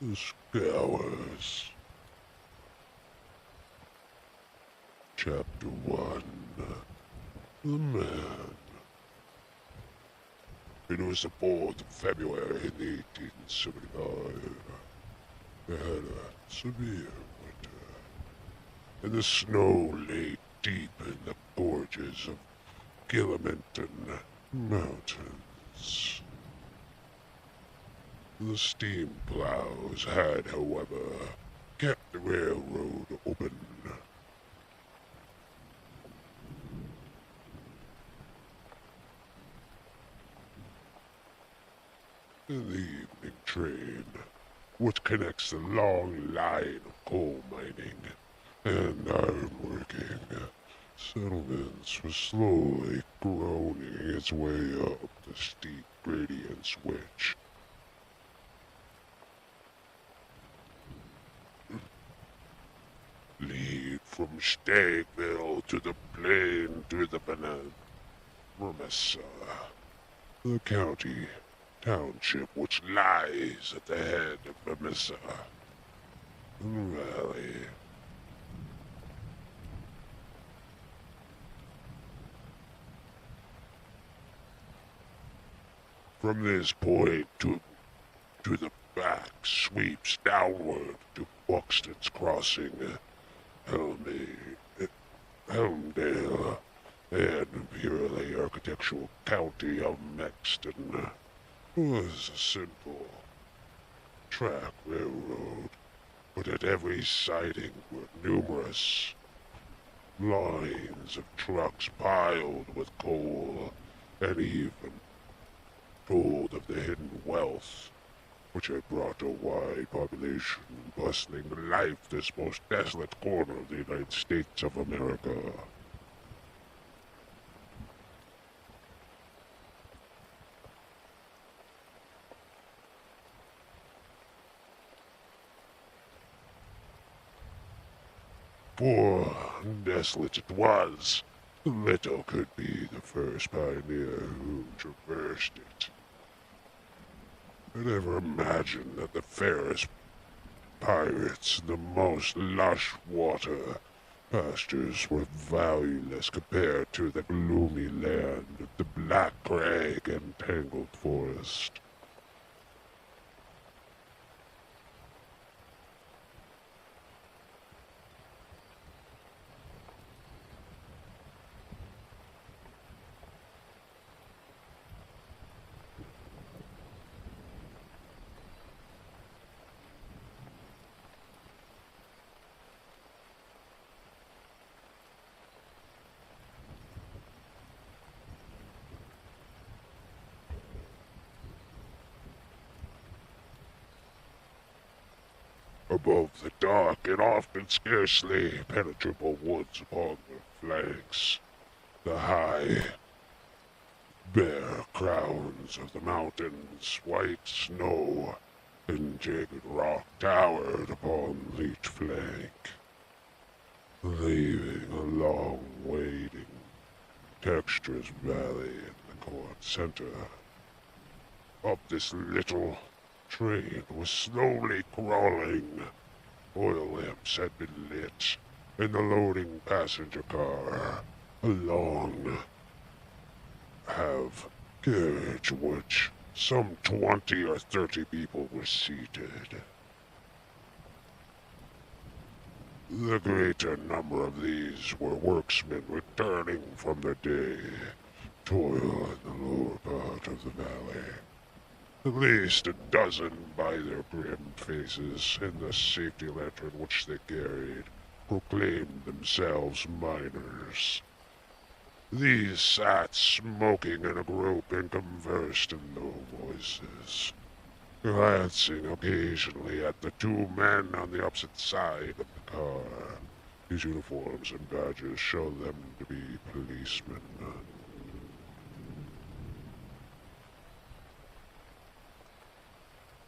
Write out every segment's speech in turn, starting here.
The Scours. Chapter 1. The Man. It was the 4th of February in 1875. They had a severe winter, and the snow lay deep in the gorges of Gillimanton Mountains. The steam plows had, however, kept the railroad open. In the evening train, which connects the long line of coal mining and ironworking settlements, was slowly groaning its way up the steep gradients which lead from Stegville to the plain to the Peninsula, the county township which lies at the head of the Mesa Valley. From this point to the back sweeps downward to Buxton's Crossing, Helmdale, and purely architectural county of Mexton was a simple track railroad, but at every siding were numerous lines of trucks piled with coal, and even told of the hidden wealth which had brought a wide population bustling to life this most desolate corner of the United States of America. For desolate it was, little could be the first pioneer who traversed it. I'd ever imagined that the fairest pirates, the most lush water pastures were valueless compared to the gloomy land of the black crag and tangled forest. Above the dark and often scarcely penetrable woods upon their flanks, the high, bare crowns of the mountains, white snow and jagged rock towered upon each flank, leaving a long, wading, texturous valley in the court center. Up this little train was slowly crawling. Oil lamps had been lit, and the loading passenger car, a long have carriage which some 20 or 30 people were seated. The greater number of these were workmen returning from their day toil in the lower part of the valley. At least a dozen, by their grim faces and the safety lantern which they carried, proclaimed themselves miners. These sat smoking in a group and conversed in low voices, glancing occasionally at the two men on the opposite side of the car. His uniforms and badges showed them to be policemen.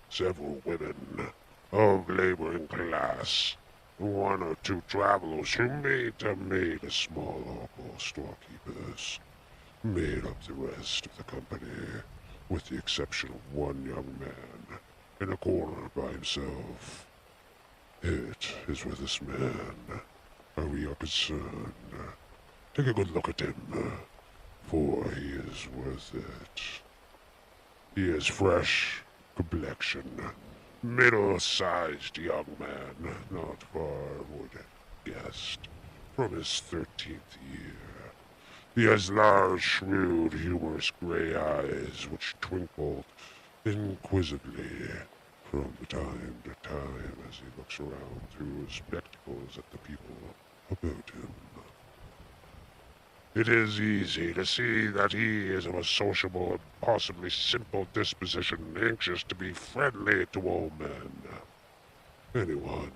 Several women of laboring class, one or two travelers who made a small local storekeepers, made up the rest of the company, with the exception of one young man in a corner by himself. It is with this man how we are concerned. Take a good look at him, for he is worth it. He is fresh complexion, middle-sized young man, not far, would have guessed, from his 13th year. He has large, shrewd, humorous gray eyes which twinkled inquisitively from time to time as he looks around through his spectacles at the people about him. It is easy to see that he is of a sociable and possibly simple disposition, anxious to be friendly to all men. Anyone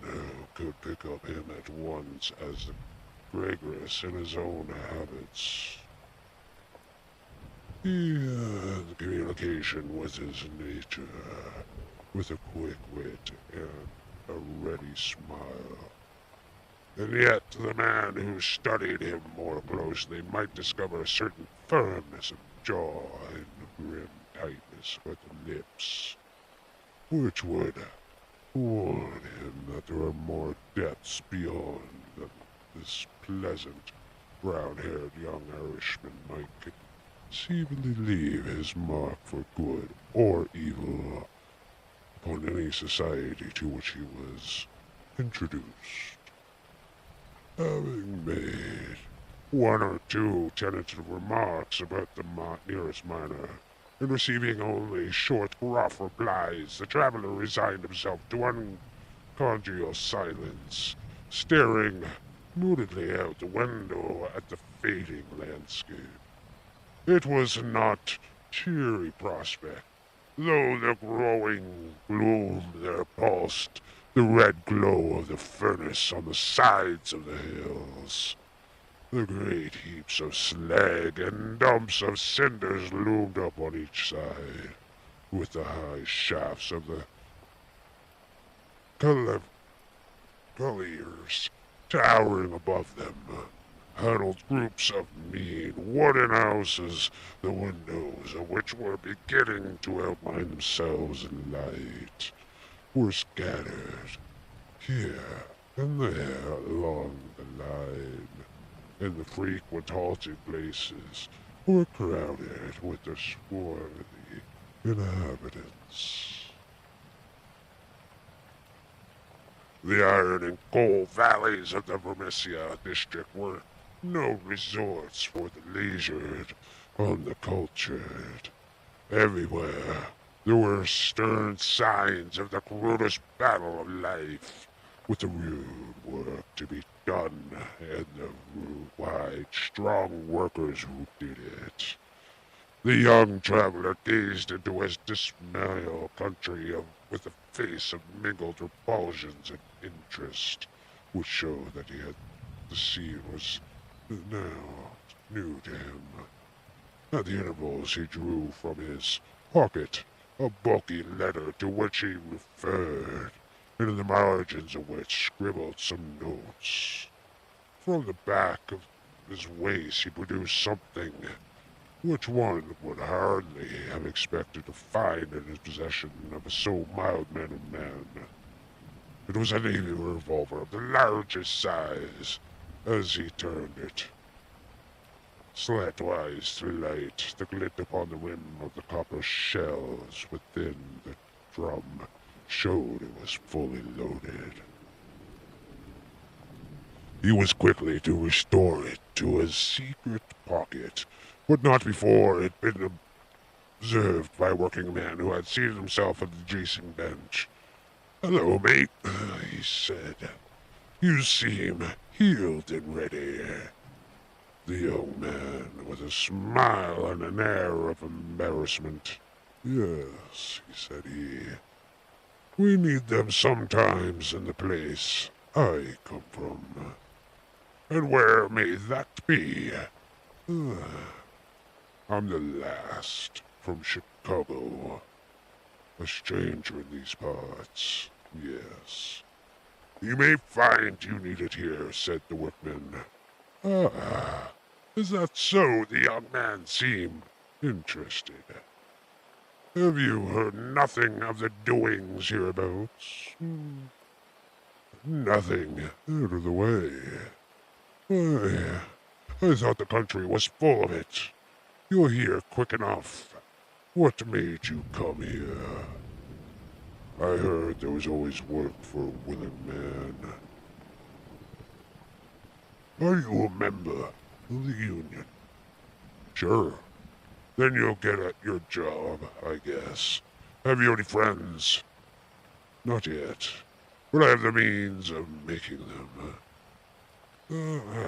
could pick up him at once as gregarious in his own habits. He has communication with his nature, with a quick wit and a ready smile. And yet the man who studied him more closely might discover a certain firmness of jaw and a grim tightness with the lips, which would warn him that there are more depths beyond than this pleasant, brown-haired young Irishman might conceivably leave his mark for good or evil upon any society to which he was introduced. Having made one or two tentative remarks about the nearest miner, and receiving only short, gruff replies, the traveler resigned himself to uncongenial silence, staring moodily out the window at the fading landscape. It was not cheery prospect, though the growing gloom there pulsed the red glow of the furnace on the sides of the hills. The great heaps of slag and dumps of cinders loomed up on each side, with the high shafts of the colliers towering above them. Huddled groups of mean wooden houses, the windows of which were beginning to outline themselves in light, were scattered here and there along the line, and the frequent halting places were crowded with the swarthy inhabitants. The iron and coal valleys of the Vermisia district were no resorts for the leisured or the cultured. Everywhere there were stern signs of the crudest battle of life, with the rude work to be done, and the rude-wide, strong workers who did it. The young traveler gazed into his dismal country with a face of mingled repulsions and interest, which showed that the scene was now new to him. At the intervals he drew from his pocket a bulky letter to which he referred, and in the margins of which scribbled some notes. From the back of his waist he produced something which one would hardly have expected to find in his possession of a so mild-mannered man. It was a navy revolver of the largest size, as he turned it. Slantwise through light, the glint upon the rim of the copper shells within the drum showed it was fully loaded. He was quickly to restore it to his secret pocket, but not before it had been observed by a working man who had seated himself at the adjacent bench. "Hello, mate," he said. "You seem healed and ready." The young man, with a smile and an air of embarrassment. "Yes," said he. "We need them sometimes in the place I come from." "And where may that be?" "I'm the last from Chicago. A stranger in these parts, yes." "You may find you need it here," said the workman. "Ah, is that so?" The young man seemed interested. Have you heard nothing of the doings hereabouts? Nothing out of the way. I thought the country was full of it. You're here quick enough. What made you come here? I heard there was always work for a willing man. Are you a member of the Union? Sure. Then you'll get at your job, I guess. Have you any friends? Not yet. But I have the means of making them.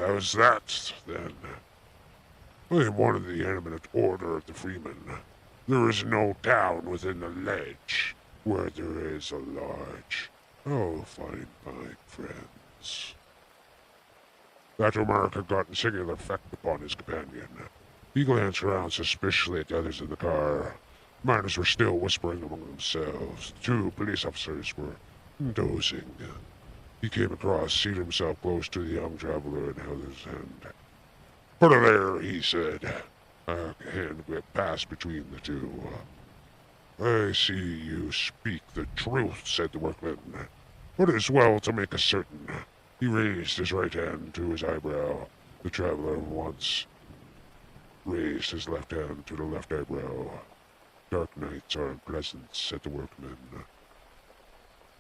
How's that, then? I am one of the eminent order of the freemen. There is no town within the ledge where there is a lodge. I'll find my friends. That remark had gotten singular effect upon his companion. He glanced around suspiciously at the others in the car. Miners were still whispering among themselves. The two police officers were dozing. He came across, seated himself close to the young traveler, and held his hand. "Put her there," he said. A hand whip passed between the two. "I see you speak the truth," said the workman. "But it is well to make us certain." He raised his right hand to his eyebrow. The traveler once raised his left hand to the left eyebrow. "Dark nights are unpleasant," said the workman.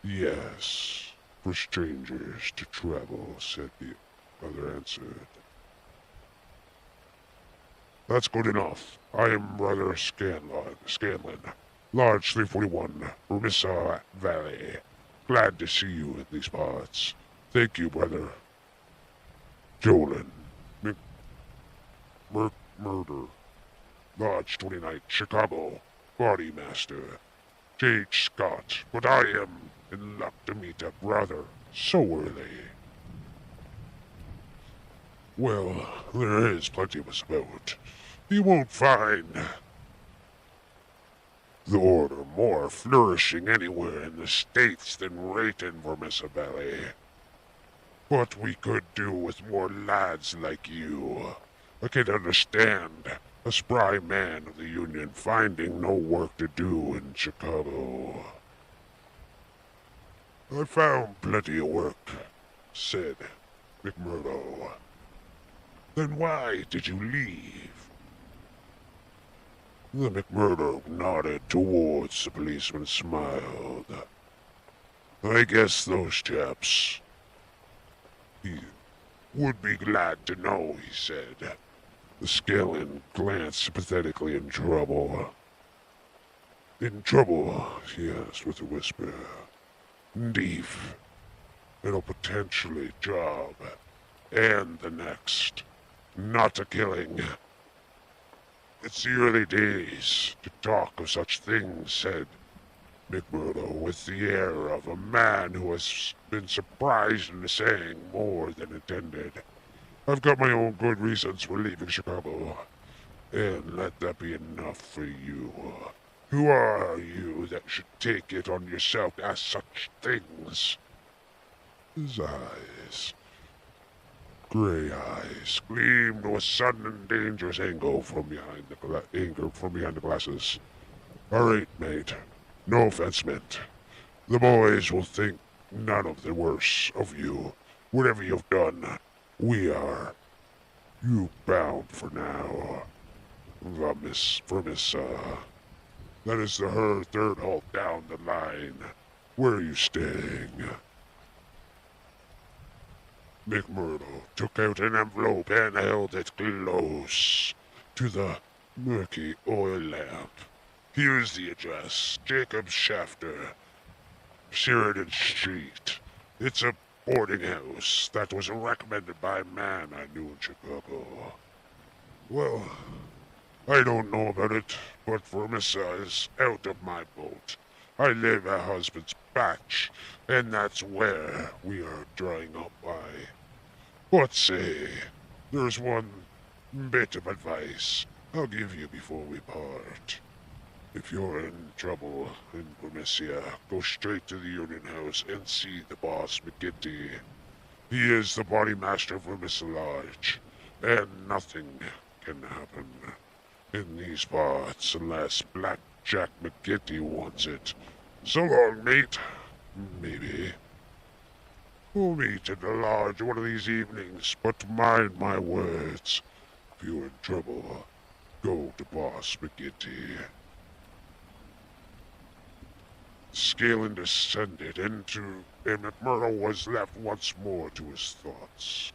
"Yes, for strangers to travel," said the other answered. "That's good enough. I am Brother Scanlon, Lodge 341, Rumissa Valley. Glad to see you in these parts. Thank you, Brother. Dolan, Murder, Lodge 29, Chicago, Body Master, J.H. Scott, but I am in luck to meet a brother so early." "Well, there is plenty of us about. You won't find the order more flourishing anywhere in the States than right in Rumissa Valley. But we could do with more lads like you. I can understand a spry man of the Union finding no work to do in Chicago." "I found plenty of work," said McMurdo. "Then why did you leave?" The McMurdo nodded towards the policeman and smiled. "I guess those chaps he would be glad to know," he said. The Scanlon glanced pathetically. "In trouble?" "In trouble?" he asked with a whisper. "Deef. And a potentially job. And the next. Not a killing." "It's the early days to talk of such things," said McMurdo, with the air of a man who has been surprised into saying more than intended. "I've got my own good reasons for leaving Chicago, and let that be enough for you. Who are you that should take it on yourself to ask such things?" His eyes, gray eyes, gleamed with sudden and dangerous anger from behind the glasses. "All right, mate. No offense meant. The boys will think none of the worse of you. Whatever you've done, we are. You bound for now. Vermissa. That is her third halt down the line. Where are you staying?" McMurdo took out an envelope and held it close to the murky oil lamp. "Here's the address. Jacob Shafter, Sheridan Street. It's a boarding house that was recommended by a man I knew in Chicago." "Well, I don't know about it, but Vermissa is out of my boat. I live at husband's patch, and that's where we are drying up by. But say, there's one bit of advice I'll give you before we part. If you're in trouble in Vermissa, go straight to the Union House and see the boss, McGinty. He is the body master of Vermissa Lodge, and nothing can happen in these parts unless Black Jack McGinty wants it. So long, mate. Maybe. We'll meet in the lodge one of these evenings, but mind my words. If you're in trouble, go to Boss McGinty. Scaling descended and McMurdo was left once more to his thoughts.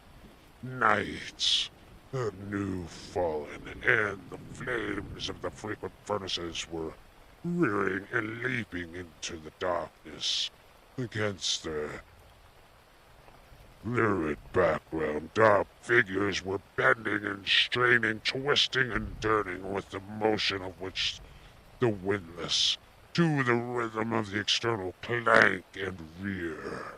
Nights, a new fallen, and the flames of the frequent furnaces were rearing and leaping into the darkness. Against the lurid background, dark figures were bending and straining, twisting and turning with the motion of which the windlass, to the rhythm of the external clank and rear.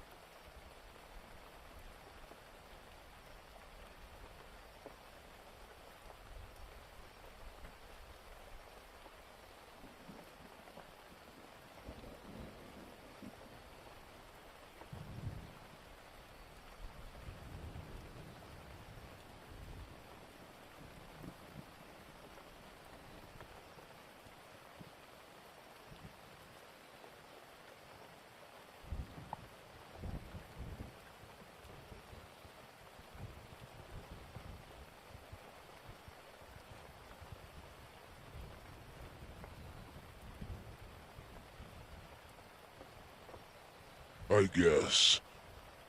I guess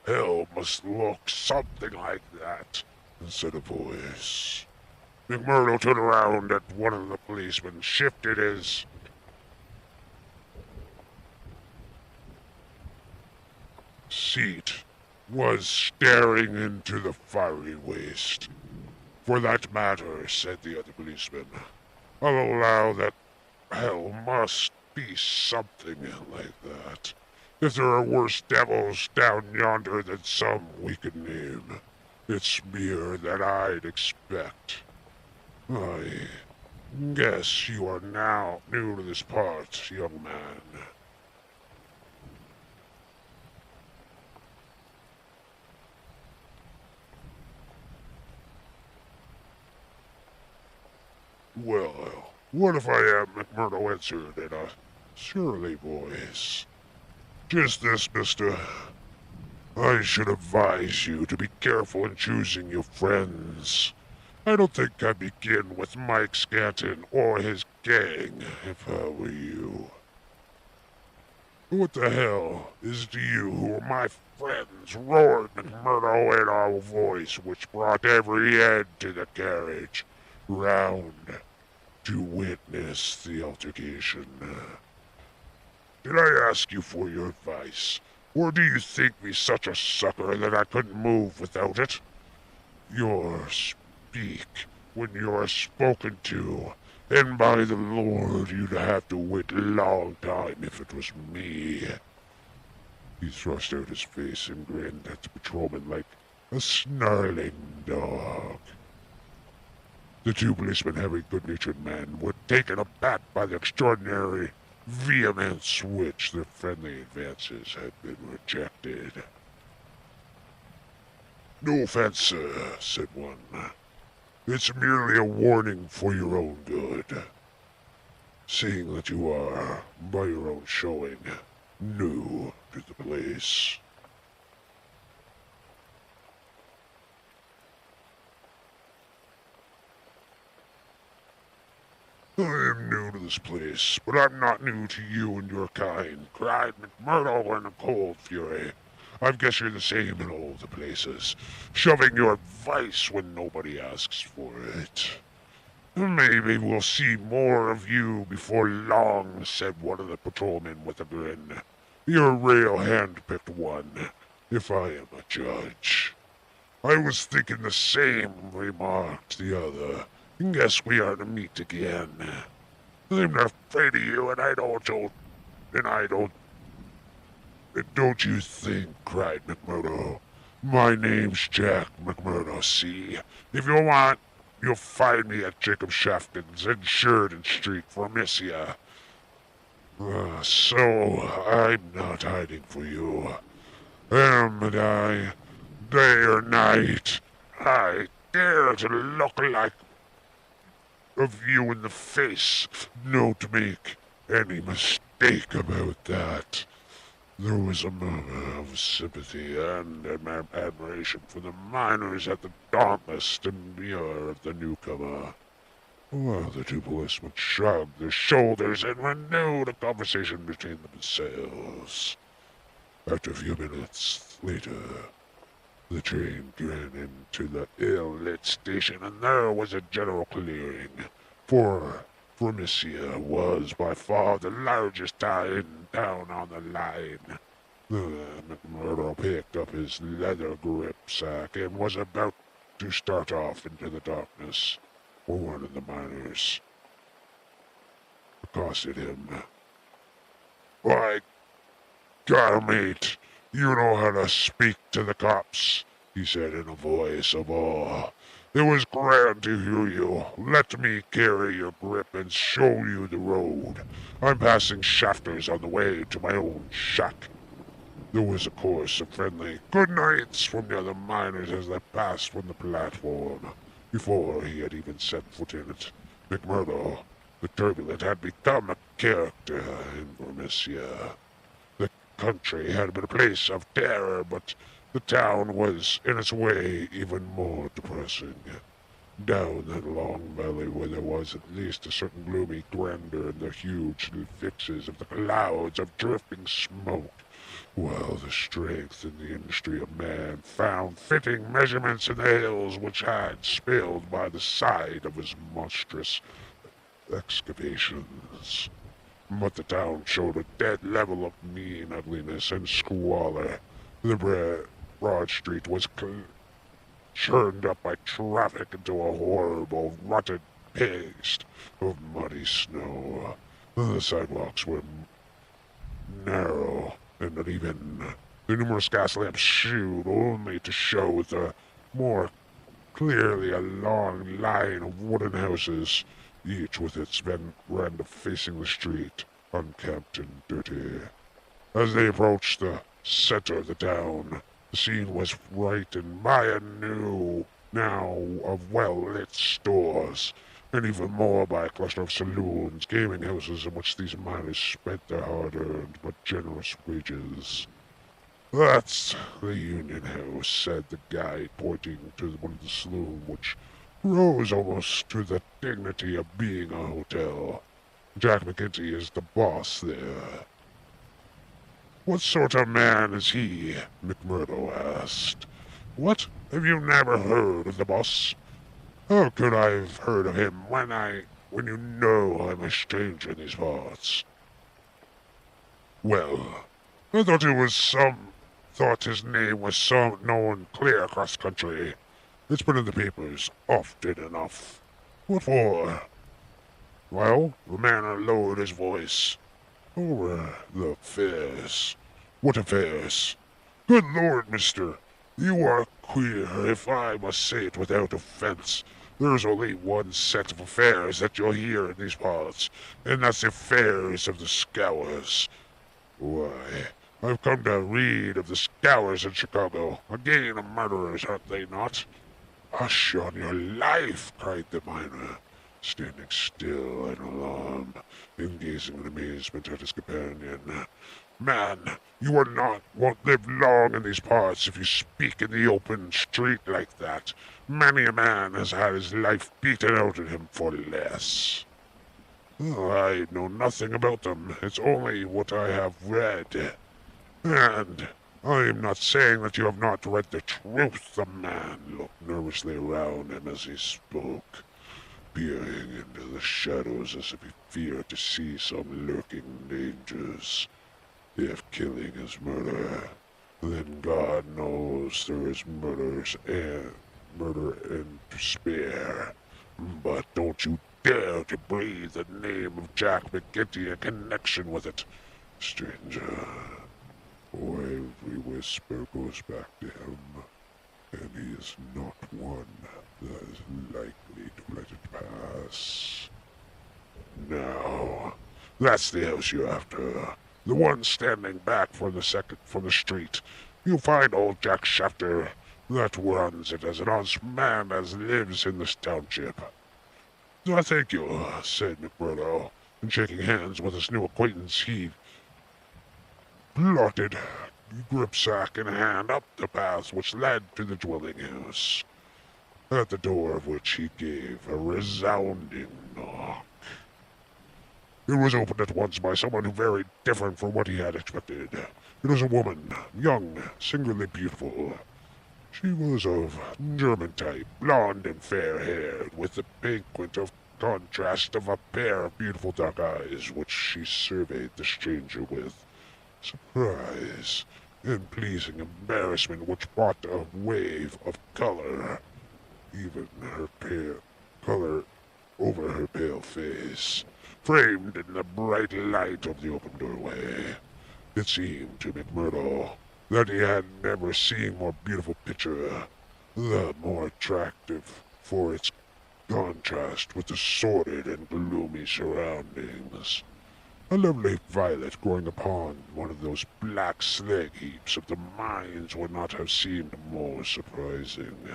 hell must look something like that, said a voice. McMurdo turned around at one of the policemen, shifted his seat, was staring into the fiery waste. For that matter, said the other policeman, I'll allow that hell must be something like that. If there are worse devils down yonder than some we could name, it's mere that I'd expect. I guess you are now new to this part, young man. Well, what if I am? McMurdo answered in a surly voice. Just this, mister. I should advise you to be careful in choosing your friends. I don't think I'd begin with Mike Scanton or his gang if I were you. What the hell is to you who are my friends? Roared McMurdo in a voice which brought every head to the carriage round to witness the altercation. Did I ask you for your advice, or do you think me such a sucker that I couldn't move without it? You're speak when you're spoken to, and by the Lord you'd have to wait a long time if it was me. He thrust out his face and grinned at the patrolman like a snarling dog. The two policemen, having good-natured men, were taken aback by the extraordinary vehemence which their friendly advances had been rejected. No offense, sir, said one. It's merely a warning for your own good. Seeing that you are, by your own showing, new to the place. I am new to this place, but I'm not new to you and your kind, cried McMurdo in a cold fury. I guess you're the same in all the places, shoving your advice when nobody asks for it. Maybe we'll see more of you before long, said one of the patrolmen with a grin. You're a real hand-picked one, if I am a judge. I was thinking the same, remarked the other. Guess we are to meet again. I'm not afraid of you, and I don't you think, cried McMurdo. My name's Jack McMurdo, see? If you want, you'll find me at Jacob Shafton's in Sheridan Street for Missia. So, I'm not hiding for you. Am I? Day or night, I dare to look like of you in the face. Don't make any mistake about that. There was a murmur of sympathy and admiration for the miners at the dauntless demeanor of the newcomer, while the two policemen shrugged their shoulders and renewed a conversation between themselves. After a few minutes later, the train ran into the ill-lit station, and there was a general clearing, for Primicia was by far the largest town on the line. McMurdo picked up his leather gripsack and was about to start off into the darkness when one of the miners accosted him. "By God, mate, you know how to speak to the cops," he said in a voice of awe. "It was grand to hear you. Let me carry your grip and show you the road. I'm passing shafters on the way to my own shack." There was a chorus of friendly "good nights" from the other miners as they passed from the platform. Before he had even set foot in it, McMurdo, the turbulent, had become a character in Vermisia. The country had been a place of terror, but the town was, in its way, even more depressing. Down that long valley where there was at least a certain gloomy grandeur in the huge fixes of the clouds of drifting smoke, while the strength in the industry of man found fitting measurements in the hills which had spilled by the side of his monstrous excavations. But the town showed a dead level of mean ugliness and squalor. The broad street was churned up by traffic into a horrible, rotted paste of muddy snow. The sidewalks were narrow and uneven. The numerous gas lamps shewed only to show the more clearly a long line of wooden houses, each with its veranda facing the street, unkempt and dirty. As they approached the center of the town, the scene was brightened by a now of well-lit stores, and even more by a cluster of saloons, gaming houses in which these miners spent their hard-earned but generous wages. "That's the Union House," said the guide, pointing to one of the saloons, which rose almost to the dignity of being a hotel. "Jack McGinty is the boss there." "What sort of man is he?" McMurdo asked. "What? Have you never heard of the boss?" "How could I have heard of him when you know I'm a stranger in these parts?" "Well, I thought his name was known clear across the country. It's been in the papers often enough." "What for?" "Well," the man lowered his voice, "over the affairs." "What affairs?" "Good Lord, mister, you are queer, if I must say it without offense. There's only one set of affairs that you'll hear in these parts, and that's the affairs of the Scours. Why, I've come to read of the Scours in Chicago, a gang of murderers, aren't they not?" "Hush on your life!" cried the miner, standing still in alarm, and gazing in amazement at his companion. "Man, you won't live long in these parts if you speak in the open street like that. Many a man has had his life beaten out of him for less." "Oh, I know nothing about them. It's only what I have read. And I am not saying that you have not read the truth." The man looked nervously around him as he spoke, peering into the shadows as if he feared to see some lurking dangers. If killing is murder, then God knows there is murder and to spare. But don't you dare to breathe the name of Jack McGinty in connection with it, stranger, or every whisper goes back to him, and he is not one that is likely to let it pass. Now, that's the house you're after. The one standing back from the street. You'll find old Jack Shafter that runs it as an honest man as lives in this township. "I thank you," said McMurdo. and shaking hands with his new acquaintance, he plodded, gripsack in hand, up the path which led to the dwelling house, at the door of which he gave a resounding knock. It was opened at once by someone very different from what he had expected. It was a woman, young, singularly beautiful. She was of German type, blonde and fair-haired, with the piquant of contrast of a pair of beautiful dark eyes, which she surveyed the stranger with surprise and pleasing embarrassment, which brought a wave of color, even her pale color over her pale face, framed in the bright light of the open doorway. It seemed to McMurdo that he had never seen more beautiful picture, the more attractive for its contrast with the sordid and gloomy surroundings. A lovely violet growing upon one of those black slag heaps of the mines would not have seemed more surprising.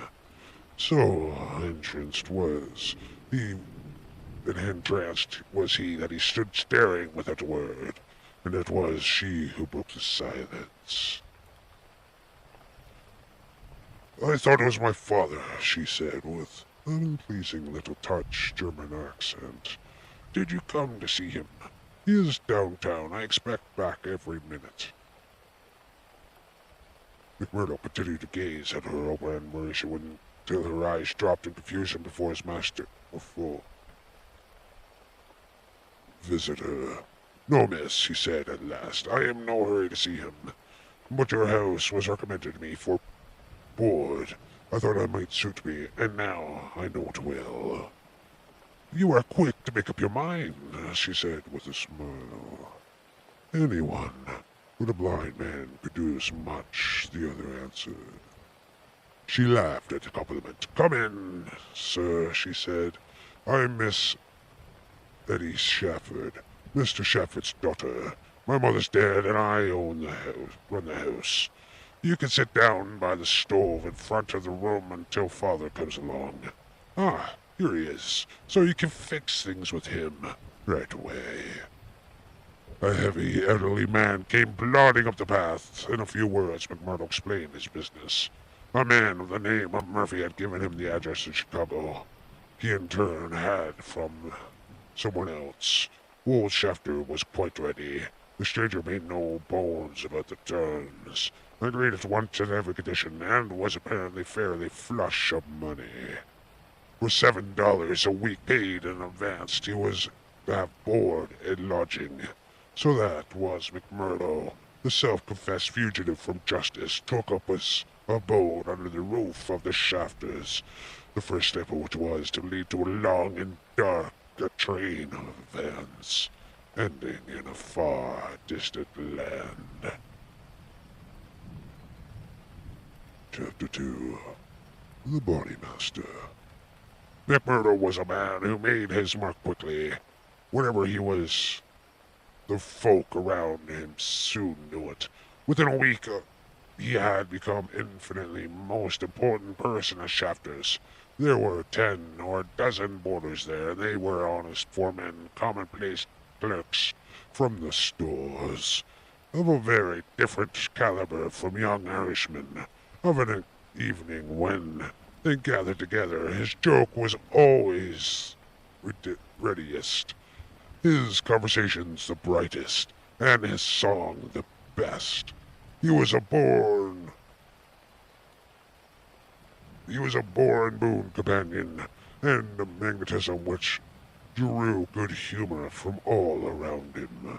So entranced was he that he stood staring without a word, and it was she who broke the silence. "I thought it was my father," she said with an unpleasing little touch German accent. "Did you come to see him? He is downtown. I expect back every minute." McMurdo continued to gaze at her over admiration until her eyes dropped in confusion before his master. Visitor. "No, miss," he said at last. "I am in no hurry to see him. But your house was recommended me for board. I thought it might suit me, and now I know it will." "You are quick to make up your mind," she said with a smile. "Anyone but a blind man could do as much," the other answered. She laughed at the compliment. "Come in, sir," she said. "I'm Miss Eddie Shafford, Mr. Shafford's daughter. My mother's dead, and I run the house. You can sit down by the stove in front of the room until father comes along. Ah, here he is, so you can fix things with him right away." A heavy, elderly man came plodding up the path. In a few words, McMurdo explained his business. A man of the name of Murphy had given him the address in Chicago. He in turn had from someone else. Old Shafter was quite ready. The stranger made no bones about the terms, agreed at once on every condition, and was apparently fairly flush of money. For $7 a week paid in advance, he was to have board and lodging. So that was McMurdo, the self-confessed fugitive from justice, took up his abode under the roof of the Shafters, the first step of which was to lead to a long and dark train of events, ending in a far distant land. Chapter 2. The Body Master. McMurdo was a man who made his mark quickly. Wherever he was, the folk around him soon knew it. Within a week, he had become infinitely most important person at Shafters. There were 10 or a dozen boarders there, and they were honest foremen, commonplace clerks from the stores, of a very different caliber from young Irishmen. Of an evening when they gathered together, his joke was always readiest, his conversations the brightest, and his song the best. He was a born boon companion, and a magnetism which drew good humor from all around him.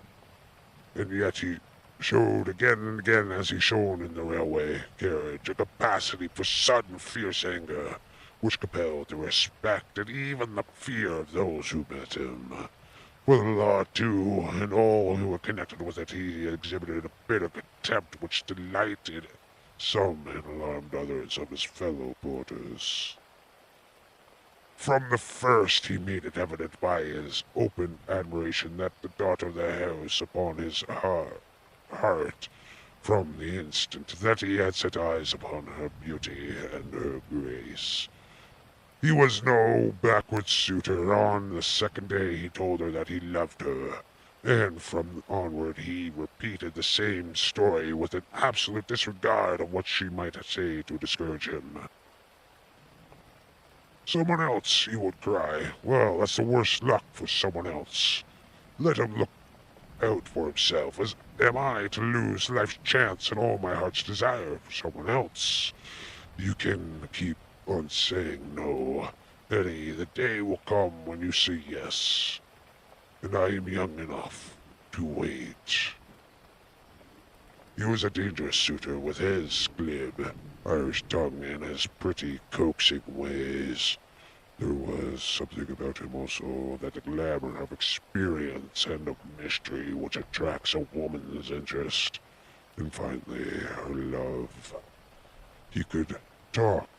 And yet he showed again and again, as he shone in the railway carriage, a capacity for sudden fierce anger, which compelled the respect and even the fear of those who met him. For the law, too, and all who were connected with it, he exhibited a bitter contempt which delighted some and alarmed others of his fellow boarders. From the first he made it evident by his open admiration that the daughter of the house upon his heart, from the instant that he had set eyes upon her beauty and her grace. He was no backward suitor. On the second day he told her that he loved her, and from onward he repeated the same story with an absolute disregard of what she might say to discourage him. Someone else, he would cry. Well, that's the worst luck for someone else. Let him look out for himself, as am I to lose life's chance and all my heart's desire for someone else. You can keep on saying no, Eddie. The day will come when you say yes, and I am young enough to wait. He was a dangerous suitor with his glib Irish tongue and his pretty coaxing ways. There was something about him also, that glamour of experience and of mystery which attracts a woman's interest. And finally, her love. He could talk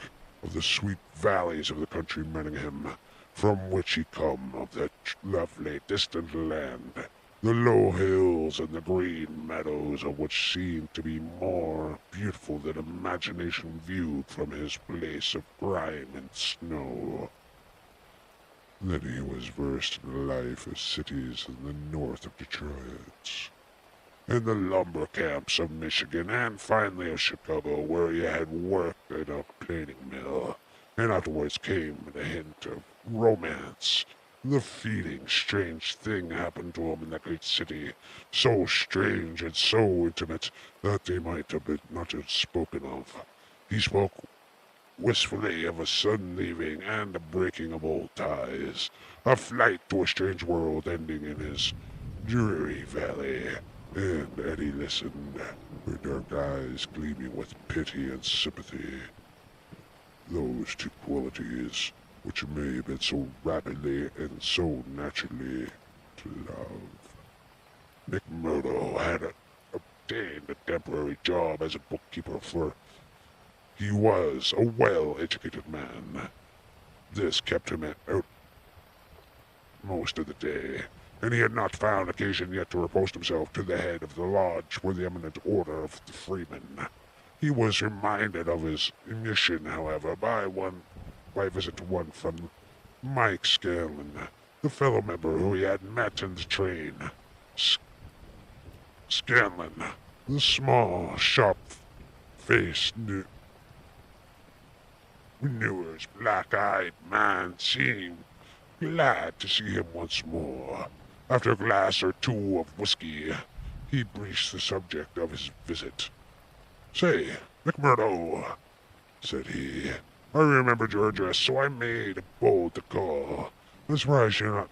of the sweet valleys of the country Manningham, from which he come, of that lovely distant land, the low hills and the green meadows of which seemed to be more beautiful than imagination viewed from his place of grime and snow. Then he was versed in the life of cities in the north of Detroit, in the lumber camps of Michigan, and finally of Chicago, where he had worked in a planing mill, and afterwards came the hint of romance. The feeling strange thing happened to him in that great city, so strange and so intimate that they might have been not have spoken of. He spoke wistfully of a sudden leaving and a breaking of old ties, a flight to a strange world ending in his dreary valley. And Eddie listened, her dark eyes gleaming with pity and sympathy. Those two qualities which may have been so rapidly and so naturally to love. McMurdo had obtained a temporary job as a bookkeeper, for he was a well-educated man. This kept him out most of the day, and he had not found occasion yet to report himself to the head of the lodge for the eminent order of the freemen. He was reminded of his mission, however, by a visit to one from Mike Scanlon, the fellow member who he had met in the train. Scanlon, the small, sharp-faced Renewer's black-eyed man, seemed glad to see him once more. After a glass or two of whiskey, he broached the subject of his visit. "Say, McMurdo," said he, "I remembered your address, so I made a bold to call. I'm surprised you're not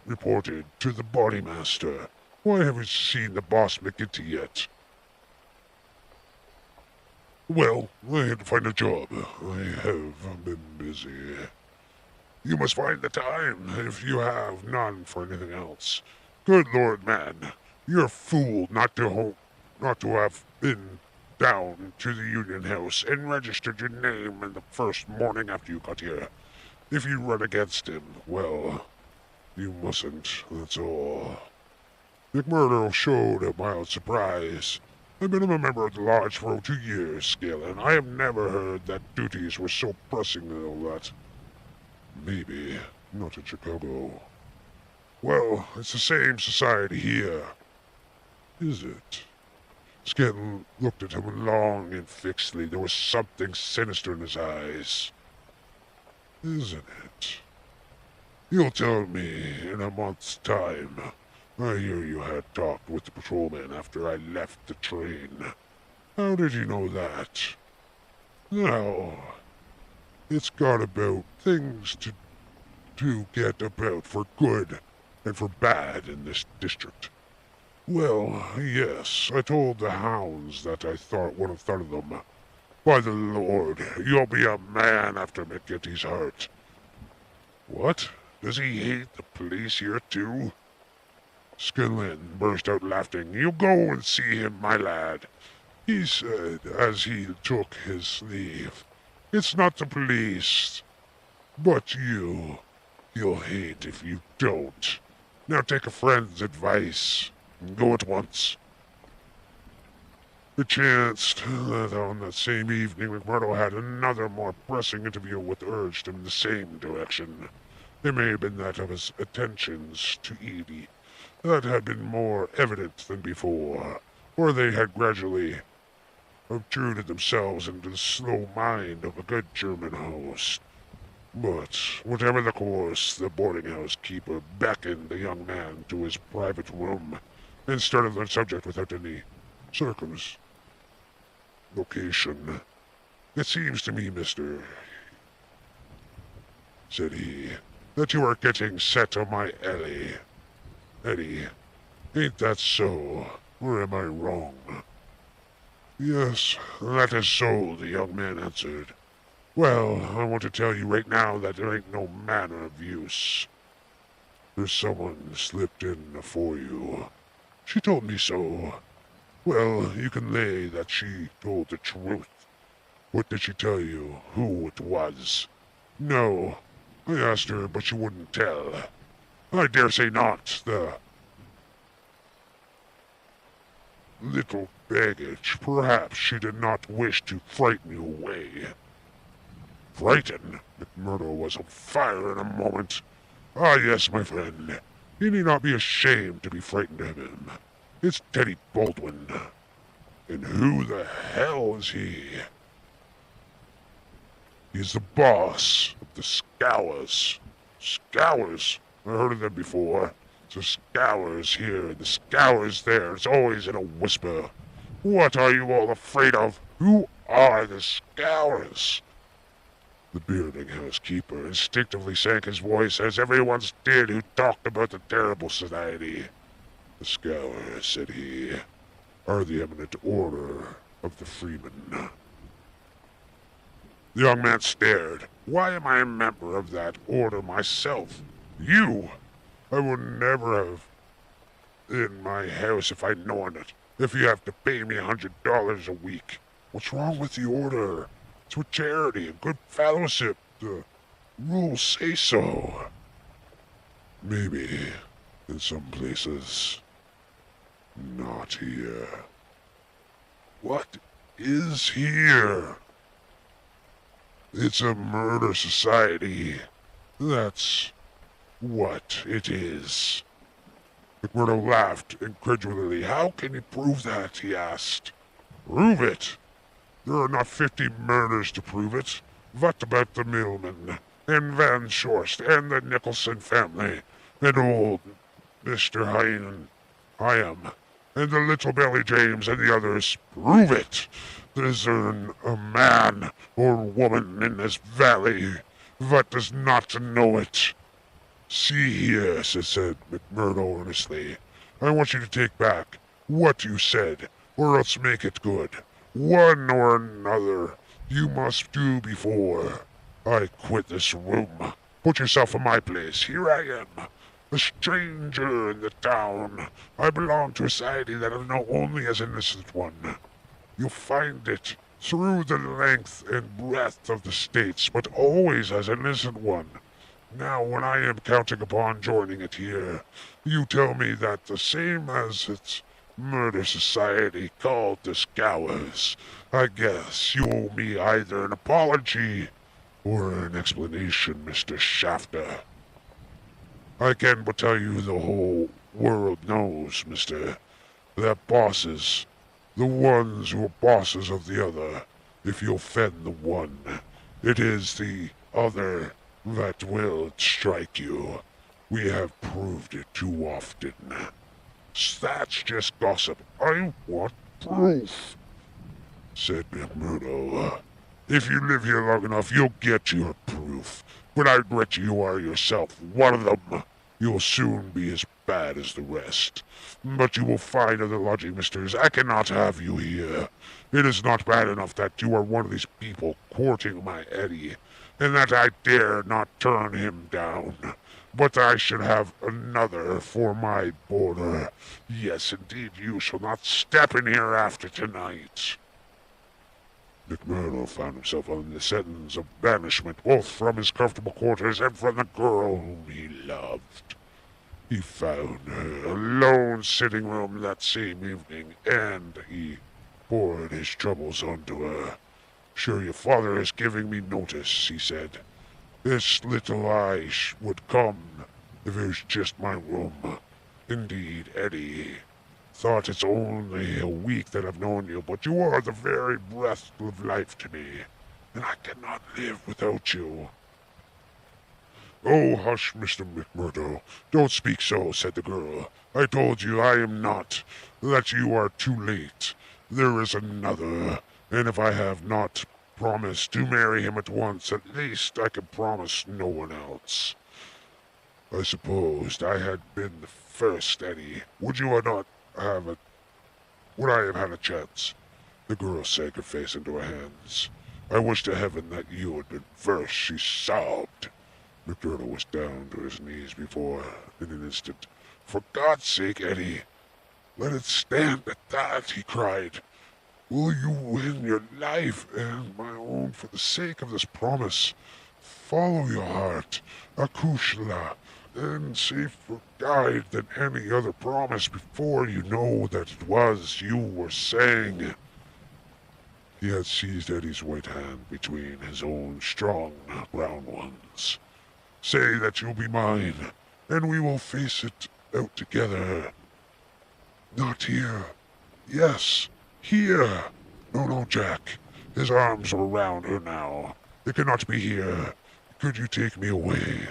reported to the bodymaster. Why haven't you seen the boss McGinty yet?" "Well, I had to find a job. I have been busy." "You must find the time, if you have none for anything else. Good Lord, man, you're a fool not to have been down to the Union House and registered your name in the first morning after you got here. If you run against him, well, you mustn't, that's all." McMurdo showed a mild surprise. "I've been a member of the lodge for 2 years, Scanlon. I have never heard that duties were so pressing and all that." "Maybe not in Chicago." "Well, it's the same society here." "Is it?" Scanlon looked at him long and fixedly. There was something sinister in his eyes. "Isn't it? You'll tell me in a month's time. I hear you had talked with the patrolman after I left the train. How did you know that?" "Now, it's got about things to get about for good and for bad in this district." "Well, yes, I told the hounds that I wouldn't have thought of them. By the Lord, you'll be a man after McGinty's heart." "What? Does he hate the police here too?" Scanlon burst out laughing. "You go and see him, my lad," he said as he took his leave. "It's not the police, but you. He'll hate if you don't. Now take a friend's advice and go at once." It chanced that on that same evening McMurdo had another more pressing interview which urged him in the same direction. It may have been that of his attentions to Edie that had been more evident than before, or they had gradually obtruded themselves into the slow mind of a good German host. But whatever the course, the boarding-house keeper beckoned the young man to his private room and started the subject without any location. It seems to me, mister, said he, that you are getting set on my alley. Eddie, ain't that so, or am I wrong? Yes, that is so, the young man answered. Well, I want to tell you right now that there ain't no manner of use. There's someone slipped in afore you. She told me so. Well, you can lay that she told the truth. What did she tell you? Who it was? No. I asked her, but she wouldn't tell. I dare say not. The little baggage. Perhaps she did not wish to frighten you away. Frighten? McMurdo was on fire in a moment. Ah, yes, my friend. You need not be ashamed to be frightened of him. It's Teddy Baldwin. And who the hell is he? He's the boss of the Scours. Scours? I heard of them before. The Scours here and the Scours there. It's always in a whisper. What are you all afraid of? Who are the Scours? The boarding-house keeper instinctively sank his voice, as everyone's did who talked about the terrible society. The Scours, said he, are the eminent order of the freemen. The young man stared. Why am I a member of that order myself? You! I would never have in my house if I'd known it. If you have to pay me $100 a week. What's wrong with the order? It's with charity and good fellowship. The rules say so. Maybe in some places. Not here. What is here? It's a murder society. That's what it is. McMurdo laughed incredulously. How can you prove that? He asked. Prove it? There are not 50 murders to prove it. What about the Millman, and Van Shorst, and the Nicholson family, and old Mr. Hyam, and the little Belly James, and the others? Prove it! Is there a man or woman in this valley that does not know it? See here, said McMurdo earnestly. I want you to take back what you said, or else make it good. One or another you must do before I quit this room. Put yourself in my place. Here I am, a stranger in the town. I belong to a society that I know only as an innocent one. You'll find it through the length and breadth of the states, but always as an innocent one. Now, when I am counting upon joining it here, you tell me that the same as its murder society called the Scours, I guess you owe me either an apology or an explanation, Mr. Shafter. I can but tell you the whole world knows, mister, that bosses, the ones who are bosses of the other, if you offend the one, it is the other that will strike you. We have proved it too often. That's just gossip. I want proof, said McMurdo. If you live here long enough, you'll get your proof. But I bet you are yourself one of them. You'll soon be as bad as the rest. But you will find other lodging, misters. I cannot have you here. It is not bad enough that you are one of these people courting my Eddie, and that I dare not turn him down. But I should have another for my boarder. Yes, indeed, you shall not step in here after tonight. McMurdo found himself under the sentence of banishment, both from his comfortable quarters and from the girl whom he loved. He found her alone sitting room that same evening, and he poured his troubles onto her. "Sure, your father is giving me notice," he said. "This little would come if it was just my room. Indeed, Eddie, thought it's only a week that I've known you, but you are the very breath of life to me, and I cannot live without you." "Oh, hush, Mr. McMurdo. Don't speak so," said the girl. "I told you I am not, that you are too late. There is another, and if I have not promised to marry him at once, at least I can promise no one else. I supposed I had been the first, Eddie. Would I have had a chance?" The girl sank her face into her hands. "I wish to heaven that you had been first," she sobbed. McMurdo was down to his knees before her in an instant. "For God's sake, Eddie, let it stand at that," he cried. "Will you win your life and my own for the sake of this promise? Follow your heart, Akushla, and safer guide than any other promise before you know that it was you were saying." He had seized Eddie's white hand between his own strong brown ones. "Say that you'll be mine, and we will face it out together. Not here. Yes, here. No, Jack." His arms were around her now. "It cannot be here. Could you take me away?"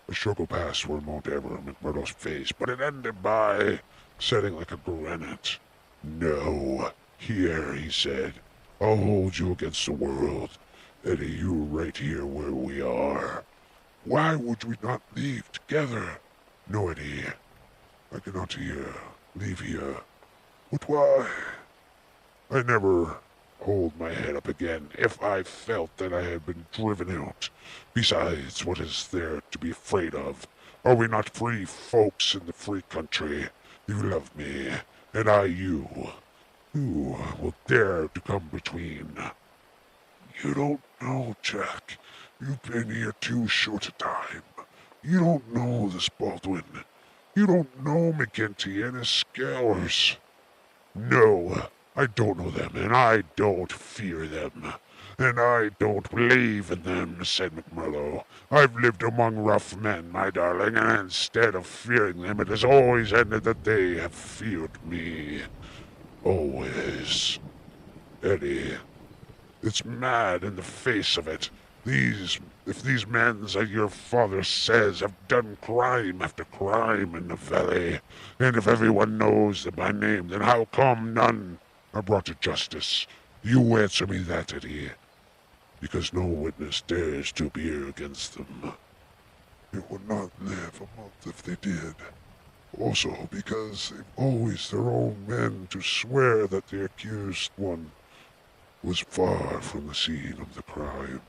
A struggle passed for a moment over McMurdo's face, but it ended by setting like a granite. "No, here," he said. "I'll hold you against the world. Eddie, you're right here where we are. Why would we not leave together?" "No, Eddie, I cannot leave here. But why?" "I never hold my head up again if I felt that I had been driven out. Besides, what is there to be afraid of? Are we not free folks in the free country? You love me, and I you. Who will dare to come between?" "You don't know, Jack. You've been here too short a time. You don't know this Baldwin. You don't know McGinty and his scours." "No, I don't know them, and I don't fear them, and I don't believe in them," said McMurdo. "I've lived among rough men, my darling, and instead of fearing them, it has always ended that they have feared me. Always. Eddie, it's mad in the face of it. If these men, as your father says, have done crime after crime in the valley, and if everyone knows them by name, then how come none are brought to justice? You answer me that, Eddie, because no witness dares to appear against them." "They would not live a month if they did. Also because they've always their own men to swear that the accused one was far from the scene of the crime."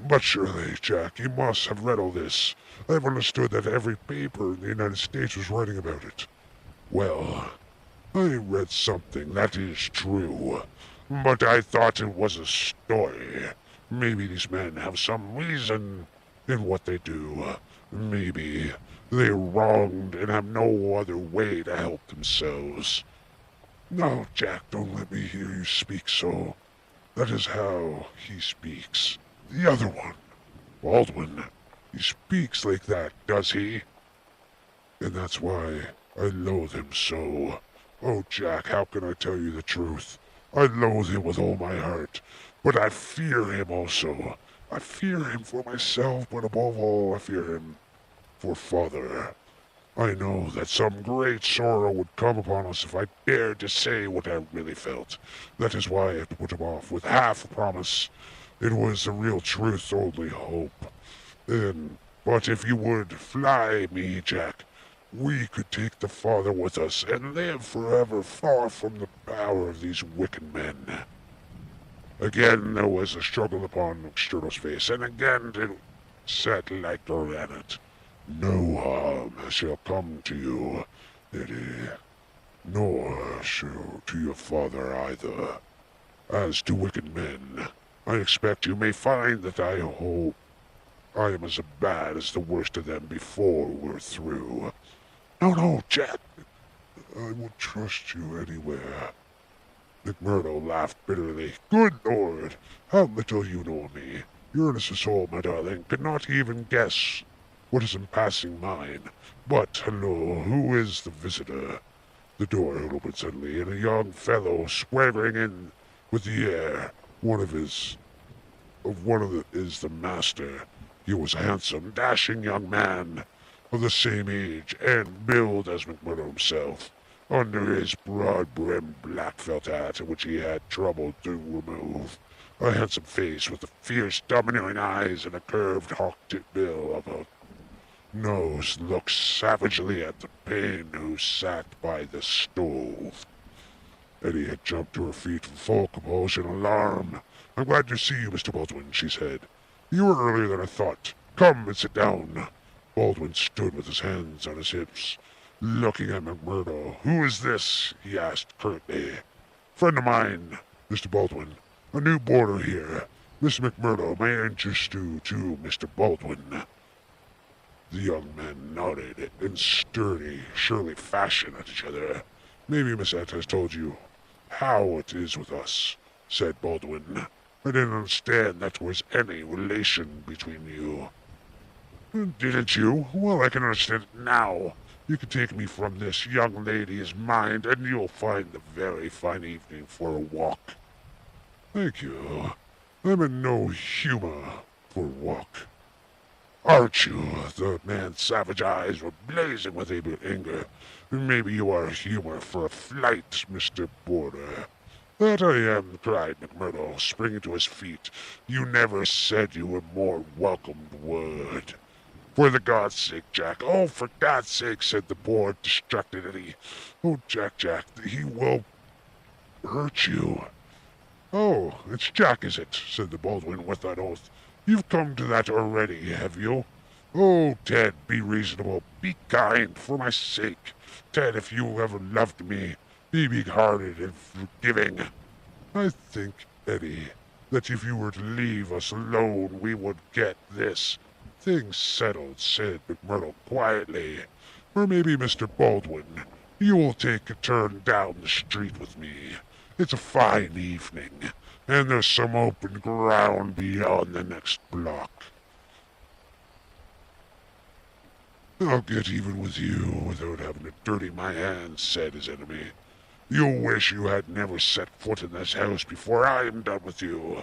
"But surely, Jack, you must have read all this. I've understood that every paper in the United States was writing about it." "Well, I read something, that is true. But I thought it was a story. Maybe these men have some reason in what they do. Maybe they're wronged and have no other way to help themselves." "No, Jack, don't let me hear you speak so. That is how he speaks. The other one, Baldwin, he speaks like that, does he? And that's why I loathe him so. Oh, Jack, how can I tell you the truth? I loathe him with all my heart, but I fear him also. I fear him for myself, but above all I fear him for Father. I know that some great sorrow would come upon us if I dared to say what I really felt. That is why I had to put him off with half a promise. It was the real truth's only hope. But if you would fly me, Jack, we could take the Father with us and live forever far from the power of these wicked men." Again there was a struggle upon McSturtle's face, and again it sat like granite. "No harm shall come to you, Eddie, nor shall to your father either. As to wicked men, I expect you may find that I am as bad as the worst of them before we're through." No, Jack. I will trust you anywhere. McMurdo laughed bitterly. Good Lord, how little you know me. Your innocent soul, my darling, could not even guess what is in passing mine. But, hello, who is the visitor? The door opened suddenly, and a young fellow swaggering in with the air. Is the master. He was a handsome, dashing young man of the same age and build as McMurdo himself. Under his broad-brimmed black felt hat, which he had trouble to remove, a handsome face with the fierce, domineering eyes and a curved, hawk-tipped bill of a nose looked savagely at the Payne who sat by the stove. Eddie had jumped to her feet with full composure and alarm. I'm glad to see you, Mr. Baldwin, she said. You were earlier than I thought. Come and sit down. Baldwin stood with his hands on his hips, looking at McMurdo. Who is this? He asked curtly. Friend of mine, Mr. Baldwin. A new boarder here. Miss McMurdo may interest you to Mr. Baldwin. The young men nodded in sturdy, surely fashion at each other. Maybe Miss Ed has told you how it is with us, said Baldwin. I didn't understand that there was any relation between you. Didn't you? Well, I can understand it now. You can take me from this young lady's mind, and you'll find a very fine evening for a walk. Thank you. I'm in no humor for a walk. Aren't you? The man's savage eyes were blazing with anger. Maybe you are humor for a flight, Mr. Boarder. That I am, cried McMurdo, springing to his feet. You never said you were more welcomed word. For the God's sake, Jack. Oh, for God's sake, said the bored, distracted Eddie. Oh, Jack, he will hurt you. Oh, it's Jack, is it? Said the Baldwin with an oath. You've come to that already, have you? Oh, Ted, be reasonable. Be kind, for my sake. Ted, if you ever loved me, be big-hearted and forgiving. I think, Eddie, that if you were to leave us alone, we would get this thing settled, said McMurdo quietly. Or maybe, Mr. Baldwin, you will take a turn down the street with me. It's a fine evening, and there's some open ground beyond the next block. I'll get even with you without having to dirty my hands, said his enemy. You'll wish you had never set foot in this house before I am done with you.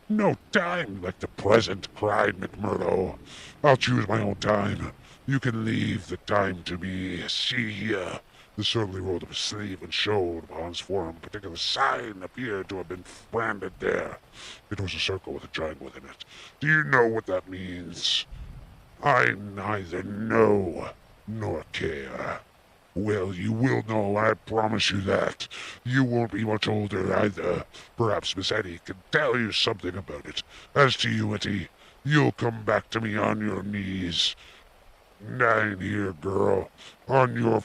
No time like the present, cried McMurdo. I'll choose my own time. You can leave the time to me. See here. The surly rolled up his sleeve and showed upon his forearm a particular sign appeared to have been branded there. It was a circle with a triangle within it. Do you know what that means? I neither know nor care. Well, you will know, I promise you that. You won't be much older either. Perhaps Miss Eddie can tell you something about it. As to you, Eddie, you'll come back to me on your knees. Nine here, girl, on your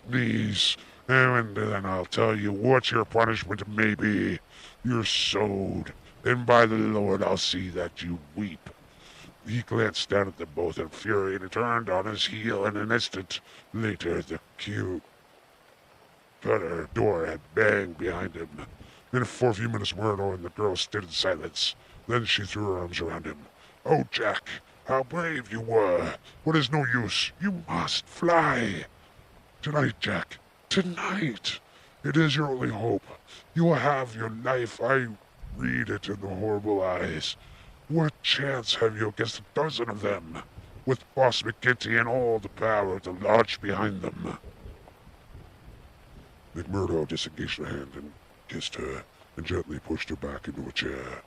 knees, and then I'll tell you what your punishment may be. You're sold, and by the Lord I'll see that you weep. He glanced down at them both in fury and turned on his heel, and an instant later the cute cutter door had banged behind him. And for a few minutes Myrtle and the girl stood in silence. Then she threw her arms around him. Oh, Jack, how brave you were! What is no use? You must fly! Tonight, Jack, tonight! It is your only hope. You will have your life. I read it in the horrible eyes. What chance have you against a dozen of them, with Boss McGinty and all the power of the lodge behind them? McMurdo disengaged her hand and kissed her, and gently pushed her back into a chair.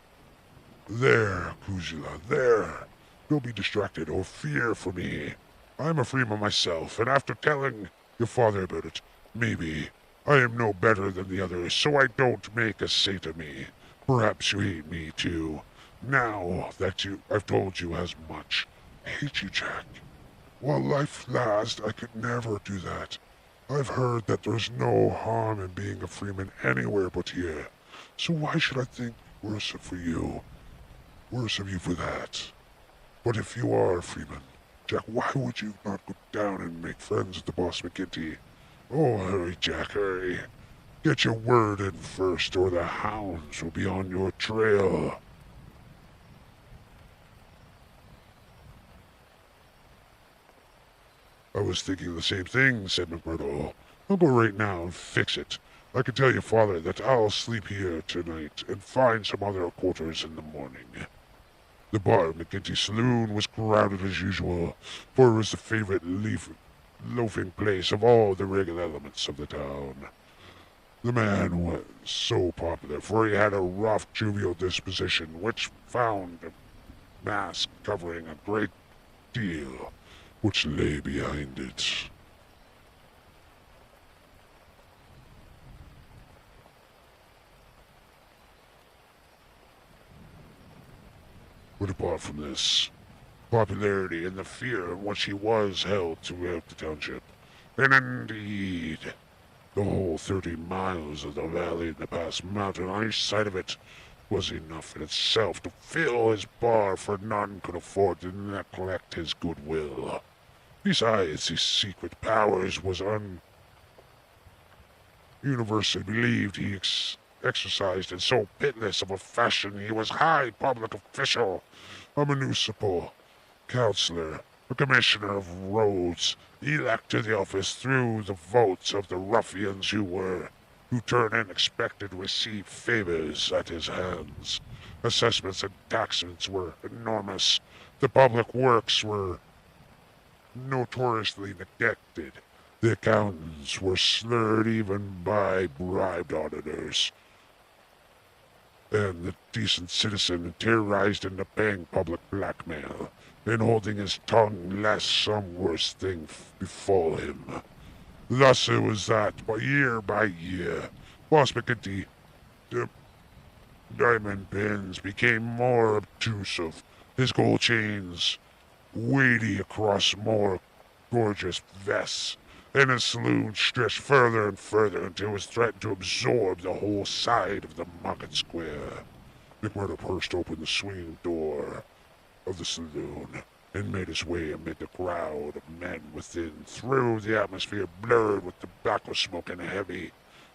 There, Kuzula, there. Don't be distracted or fear for me. I'm a freeman myself, and after telling your father about it, maybe I am no better than the others, so I don't make a saint of me. Perhaps you hate me, too. Now that I've told you as much. I hate you, Jack. While life lasts, I could never do that. I've heard that there's no harm in being a freeman anywhere but here. So why should I think worse of you for that? But if you are a freeman, Jack, why would you not go down and make friends with the Boss McGinty? Oh, hurry, Jack, hurry. Get your word in first, or the hounds will be on your trail. I was thinking the same thing, said McMurdo. I'll go right now and fix it. I can tell your father that I'll sleep here tonight and find some other quarters in the morning. The bar at McGinty's saloon was crowded as usual, for it was the favorite loafing place of all the regular elements of the town. The man was so popular, for he had a rough, jovial disposition, which found a mask covering a great deal which lay behind it. But apart from this, popularity and the fear in which he was held throughout the township, and indeed the whole 30 miles of the valley and the Pass Mountain on each side of it, was enough in itself to fill his bar, for none could afford to neglect his goodwill. Besides, his secret powers was universally believed he exercised in so pitiless of a fashion. He was high public official, a municipal councillor, a commissioner of roads, elect to the office through the votes of the ruffians who turn unexpected receive favors at his hands. Assessments and taxes were enormous. The public works were notoriously neglected. The accountants were slurred even by bribed auditors. And the decent citizen terrorized into paying public blackmail, and holding his tongue lest some worse thing befall him. Thus it was that, year by year, Boss McGinty, the diamond pins became more obtrusive, his gold chains weighty across more gorgeous vests, and his saloon stretched further and further until it was threatened to absorb the whole side of the market square. McMurdo burst open the swinging door of the saloon and made his way amid the crowd of men within, through the atmosphere blurred with tobacco smoke and heavy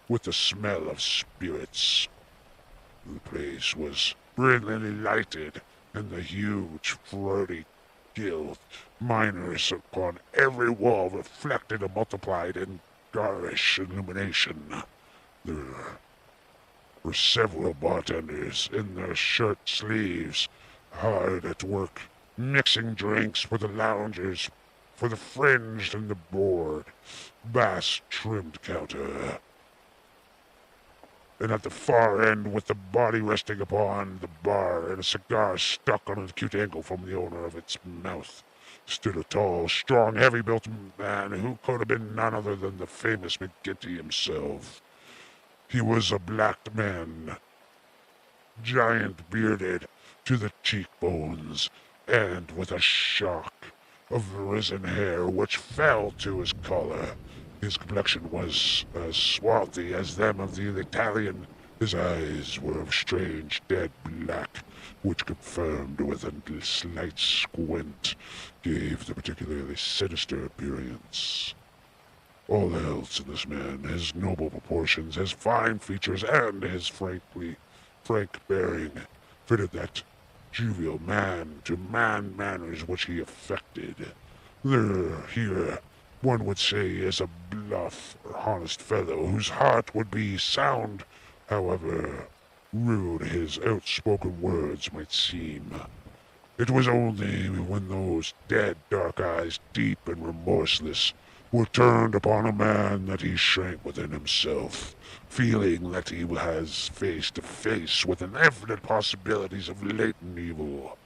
with the smell of spirits. The place was brilliantly lighted, and the huge, flirty gilt miners upon every wall reflected and multiplied in garish illumination. There were several bartenders in their shirt sleeves, hard at work, mixing drinks for the loungers, for the fringed and the bored, bass-trimmed counter. And at the far end, with the body resting upon the bar and a cigar stuck on an acute angle from the owner of its mouth, stood a tall, strong, heavy-built man who could have been none other than the famous McGinty himself. He was a black man, giant-bearded to the cheekbones, and with a shock of risen hair which fell to his collar. His complexion was as swarthy as them of the Italian. His eyes were of strange dead black, which, confirmed with a slight squint, gave the particularly sinister appearance. All else in this man, his noble proportions, his fine features, and his frank bearing, fitted that jovial man-to-man manners which he affected. Here, one would say, is a bluff or honest fellow whose heart would be sound, however rude his outspoken words might seem. It was only when those dead dark eyes, deep and remorseless, were turned upon a man that he shrank within himself, feeling that he was face to face with infinite possibilities of latent evil,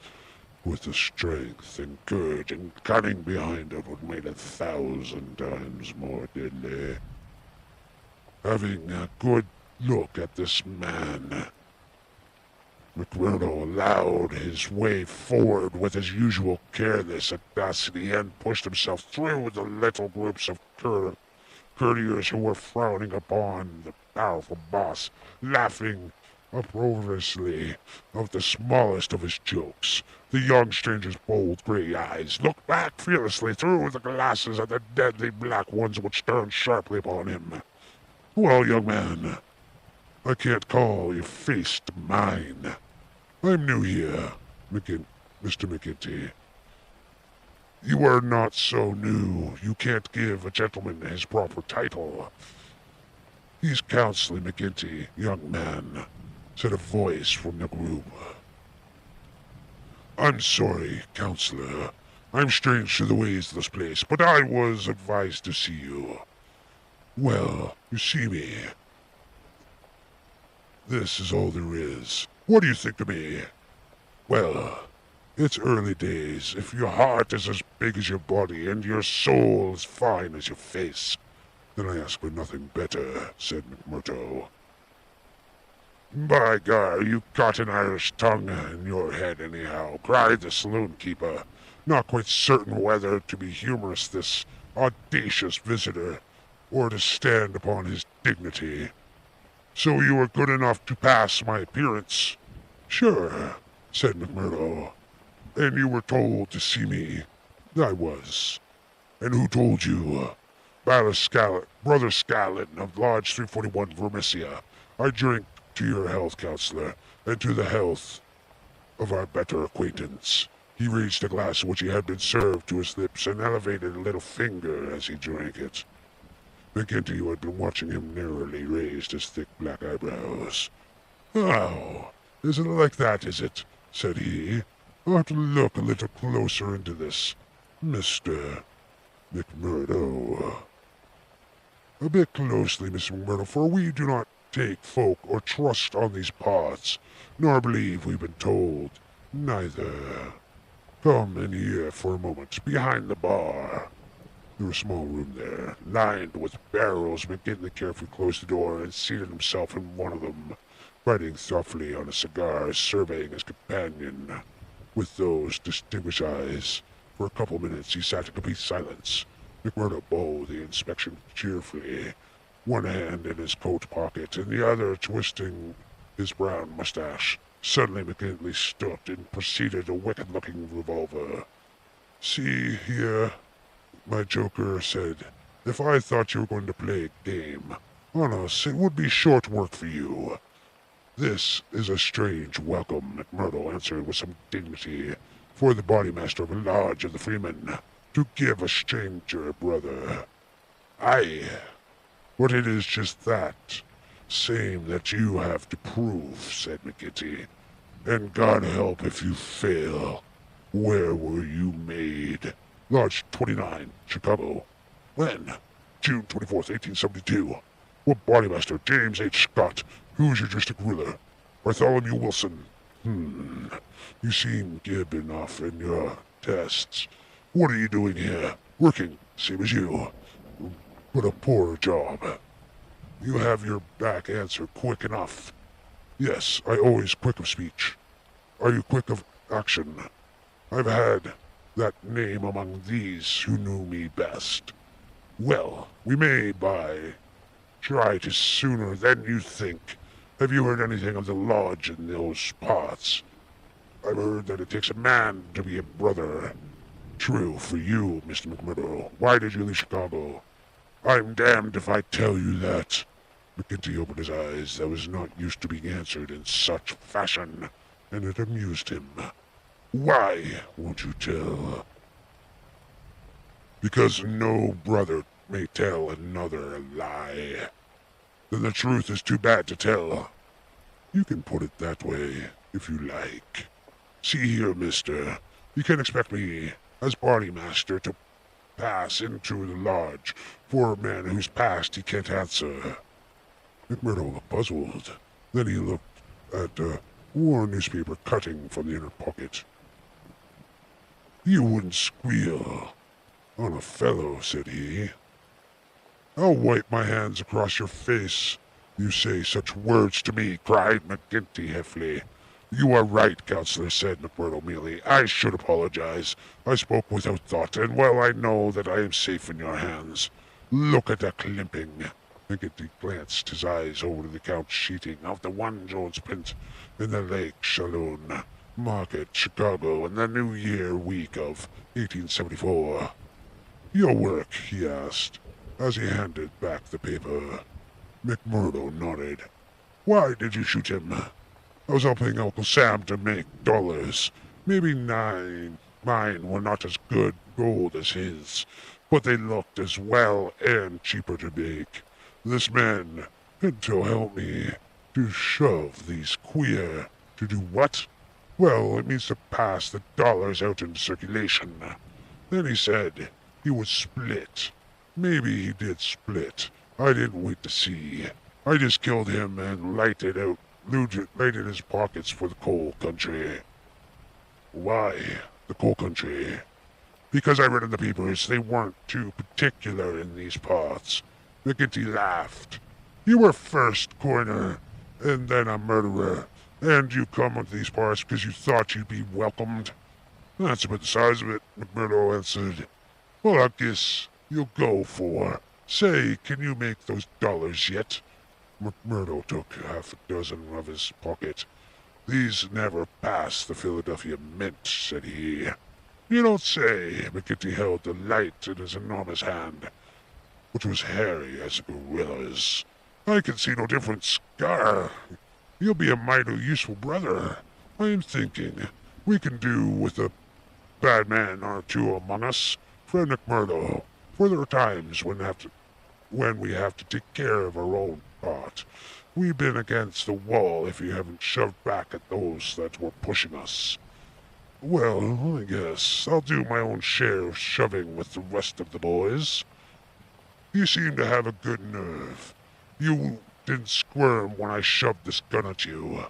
with the strength and courage and cunning behind it what made 1,000 times more deadly. Having a good look at this man, McMurdo allowed his way forward with his usual careless audacity and pushed himself through the little groups of courtiers who were frowning upon the powerful boss, laughing uproariously of the smallest of his jokes. The young stranger's bold gray eyes looked back fearlessly through the glasses at the deadly black ones which turned sharply upon him. Well, young man, I can't call your face to mine. I'm new here, Mr. McGinty. You are not so new. You can't give a gentleman his proper title. He's Counselor McGinty, young man, said a voice from the group. I'm sorry, Counselor. I'm strange to the ways of this place, but I was advised to see you. Well, you see me. This is all there is. What do you think of me? Well, it's early days. If your heart is as big as your body and your soul as fine as your face, then I ask for nothing better, said McMurdo. By God, you got an Irish tongue in your head anyhow, cried the saloon keeper, not quite certain whether to be humorous this audacious visitor, or to stand upon his dignity. So you were good enough to pass my appearance? Sure, said McMurdo. And you were told to see me? I was. And who told you? Brother Scallon of Lodge 341 Vermissia. I drink to your health, Counselor, and to the health of our better acquaintance. He raised a glass which he had been served to his lips and elevated a little finger as he drank it. McGinty, who had been watching him narrowly, raised his thick black eyebrows. Oh, is it like that, is it? Said he. I'll have to look a little closer into this, Mr. McMurdo. A bit closely, Mr. McMurdo, for we do not take folk or trust on these parts, nor believe we've been told. Neither. Come in here for a moment, behind the bar. There was a small room there, lined with barrels. McGinty carefully closed the door and seated himself in one of them, biting thoughtfully on a cigar, surveying his companion with those distinguished eyes. For a couple minutes he sat in complete silence. McMurdo bowed the inspection cheerfully, one hand in his coat pocket and the other twisting his brown mustache. Suddenly McGinty stooped and proceeded a wicked-looking revolver. See here, my joker said, if I thought you were going to play a game on us, it would be short work for you. This is a strange welcome, McMurdo answered with some dignity, for the bodymaster of a lodge of the freemen, to give a stranger a brother. Aye, but it is just that same that you have to prove, said McGinty. And God help if you fail. Where were you made? Lodge 29, Chicago. When? June 24th, 1872. What bodymaster? James H. Scott. Who's your district ruler? Bartholomew Wilson. You seem glib enough in your tests. What are you doing here? Working, same as you. But a poorer job. You have your back answer quick enough. Yes, I always quick of speech. Are you quick of action? I've had that name among these who knew me best. Well, we may try to sooner than you think. Have you heard anything of the lodge in those parts? I've heard that it takes a man to be a brother. True for you, Mr. McMurdo. Why did you leave Chicago? I'm damned if I tell you that. McGinty opened his eyes that was not used to being answered in such fashion, and it amused him. Why won't you tell? Because no brother may tell another a lie. Then the truth is too bad to tell. You can put it that way, if you like. See here, mister, you can't expect me, as bodymaster, to pass into the lodge for a man whose past he can't answer. McMurdo looked puzzled. Then he looked at a worn newspaper cutting from the inner pocket. You wouldn't squeal on a fellow, said he. I'll wipe my hands across your face. You say such words to me, cried McGinty heavily. You are right, Counselor, said McMurdo meekly. I should apologize. I spoke without thought, and well I know that I am safe in your hands. Look at the clipping. McGinty glanced his eyes over to the couch sheeting of the one Jones print in the Lake Saloon Market, Chicago, in the New Year week of 1874. Your work, he asked, as he handed back the paper. McMurdo nodded. Why did you shoot him? I was helping Uncle Sam to make dollars. Maybe mine were not as good gold as his, but they looked as well and cheaper to make. This man had to help me to shove these queer. To do what? Well, it means to pass the dollars out into circulation. Then he said he would split. Maybe he did split. I didn't wait to see. I just killed him and lighted his pockets for the coal country. Why the coal country? Because I read in the papers they weren't too particular in these parts. McGinty laughed. You were first coroner, and then a murderer, and you come into these parts because you thought you'd be welcomed. That's about the size of it, McMurdo answered. Well, I guess you'll go for. Say, can you make those dollars yet? McMurdo took half a dozen of his pocket. These never pass the Philadelphia Mint, said he. You don't say. McGinty held the light in his enormous hand, which was hairy as a gorilla's. I can see no difference. Gar, you'll be a mighty useful brother. I am thinking we can do with a bad man or two among us. Friend McMurdo, for there are times when we have to take care of our own part. We've been against the wall if you haven't shoved back at those that were pushing us. Well, I guess I'll do my own share of shoving with the rest of the boys. You seem to have a good nerve. You didn't squirm when I shoved this gun at you.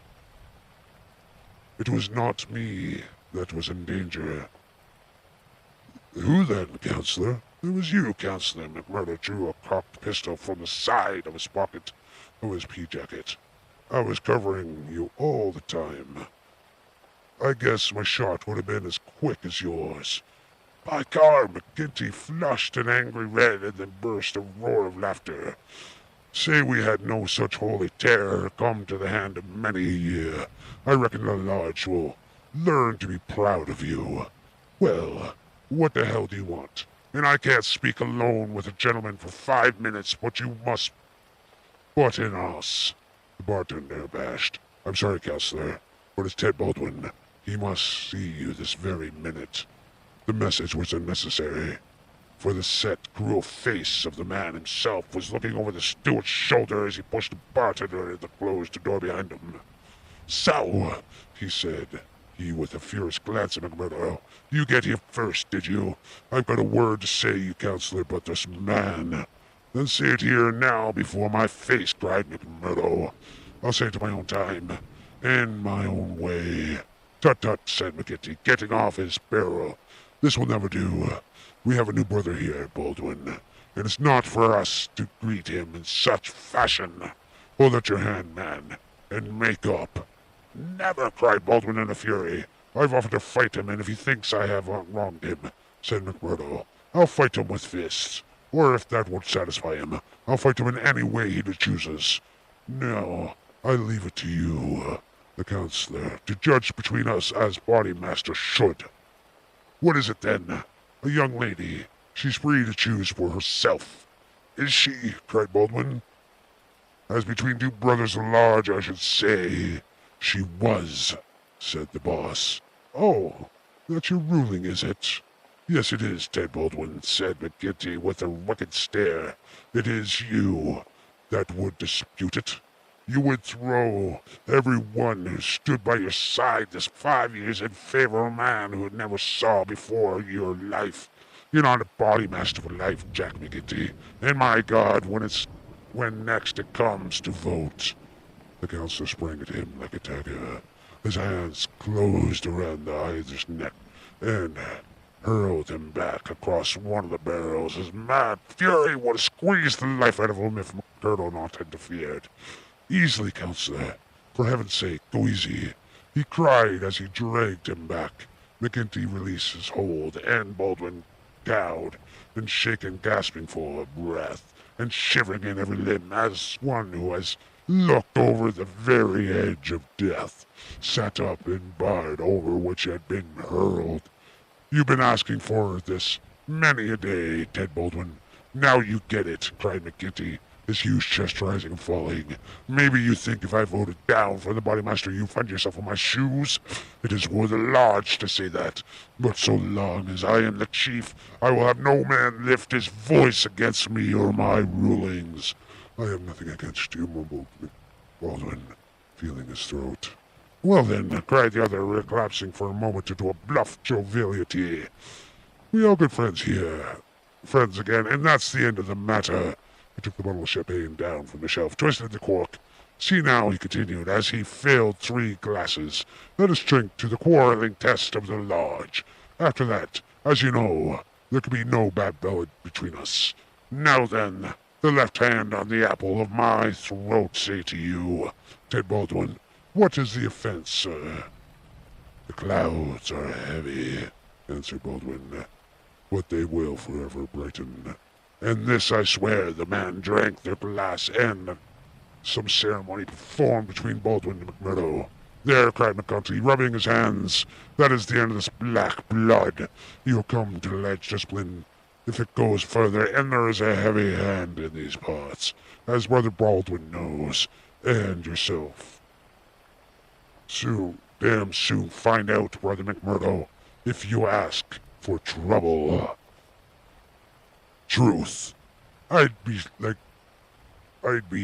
It was not me that was in danger. Who then, Counselor? It was you, Counselor. McMurdo drew a cocked pistol from the side of his pocket of his pea jacket. I was covering you all the time. I guess my shot would have been as quick as yours. By God, McGinty flushed an angry red and then burst a roar of laughter. Say we had no such holy terror come to the hand of many a year. I reckon the Lodge will learn to be proud of you. Well, what the hell do you want? And I can't speak alone with a gentleman for 5 minutes, but you must butt in us. The bartender bashed. I'm sorry, Counselor, but it's Ted Baldwin. He must see you this very minute. The message was unnecessary, for the set, cruel face of the man himself was looking over the steward's shoulder as he pushed the bartender into the closed door behind him. So, he said, he with a furious glance at McMurdo. You get here first, did you? I've got a word to say, you Counselor, about this man. Then say it here now before my face, cried McMurdo. I'll say it to my own time, in my own way. Tut-tut, said McGinty, getting off his barrel. This will never do. We have a new brother here, Baldwin, and it's not for us to greet him in such fashion. Hold out your hand, man, and make up. Never, cried Baldwin in a fury. I've offered to fight him, and if he thinks I have wronged him, said McMurdo, I'll fight him with fists. Or if that won't satisfy him, I'll fight him in any way he chooses. No, I leave it to you, the Counselor, to judge between us as Bodymaster should. What is it then? A young lady. She's free to choose for herself. Is she? Cried Baldwin. As between two brothers in Lodge, I should say. She was, said the boss. Oh, that's your ruling, is it? Yes, it is, Ted Baldwin, said McGinty with a wicked stare. It is you that would dispute it. You would throw everyone who stood by your side this 5 years in favor of a man who never saw before your life. You're not a bodymaster for life, Jack McGinty. And my God, when next it comes to vote. The Counselor sprang at him like a tiger. His hands closed around the other's neck and hurled him back across one of the barrels. His mad fury would have squeezed the life out of him if McMurdo not interfered. Easily, Counselor. For heaven's sake, go easy, he cried as he dragged him back. McGinty released his hold, and Baldwin cowed and shaken, gasping for breath, and shivering in every limb as one who has looked over the very edge of death, sat up and barred over which had been hurled. You've been asking for this many a day, Ted Baldwin. Now you get it, cried McGinty, his huge chest rising and falling. Maybe you think if I voted down for the Body Master, you find yourself in my shoes? It is more than large to say that, but so long as I am the chief, I will have no man lift his voice against me or my rulings. I have nothing against you, mumbled Baldwin, feeling his throat. Well then, cried the other, relapsing for a moment into a bluff joviality. We are good friends here. Friends again, and that's the end of the matter. He took the bottle of champagne down from the shelf, twisted the cork. See now, he continued, as he filled 3 glasses. Let us drink to the quarreling test of the lodge. After that, as you know, there can be no bad blood between us. Now then, the left hand on the apple of my throat say to you, said Baldwin, what is the offense, sir? The clouds are heavy, answered Baldwin, but they will forever brighten. And this I swear, the man drank their glass, and some ceremony performed between Baldwin and McMurdo. There, cried McConty, rubbing his hands, that is the end of this black blood. You'll come to ledge discipline if it goes further, and there is a heavy hand in these parts, as Brother Baldwin knows, and yourself. Damn soon find out, Brother McMurdo, if you ask for trouble. Truth. I'd be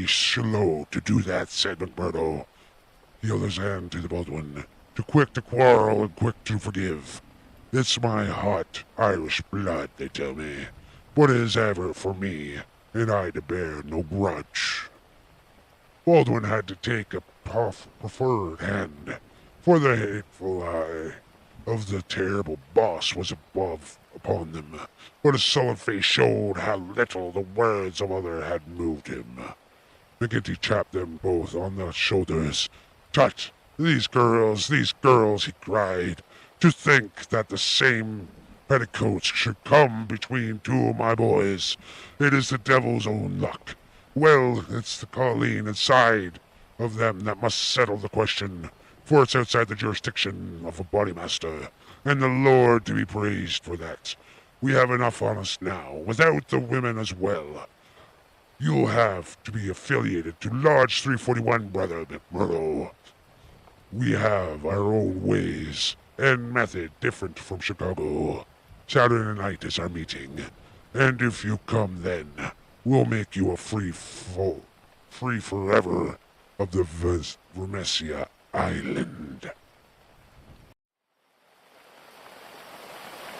slow to do that, said McMurdo. He held his hand to the Baldwin, too quick to quarrel and quick to forgive. It's my hot Irish blood, they tell me, but it is ever for me, and I to bear no grudge. Baldwin had to take a preferred hand, for the hateful eye of the terrible boss was upon them, but his sullen face showed how little the words of other had moved him. McGinty tapped them both on the shoulders. Tut! These girls, he cried. To think that the same petticoats should come between 2 of my boys. It is the devil's own luck. Well, it's the Colleen inside of them that must settle the question, for it's outside the jurisdiction of a Body Master, and the Lord to be praised for that. We have enough on us now, without the women as well. You'll have to be affiliated to Lodge 341, Brother McMurdo. We have our own ways and method different from Chicago. Saturday night is our meeting, and if you come then, we'll make you a free forever of the Vermesia Island.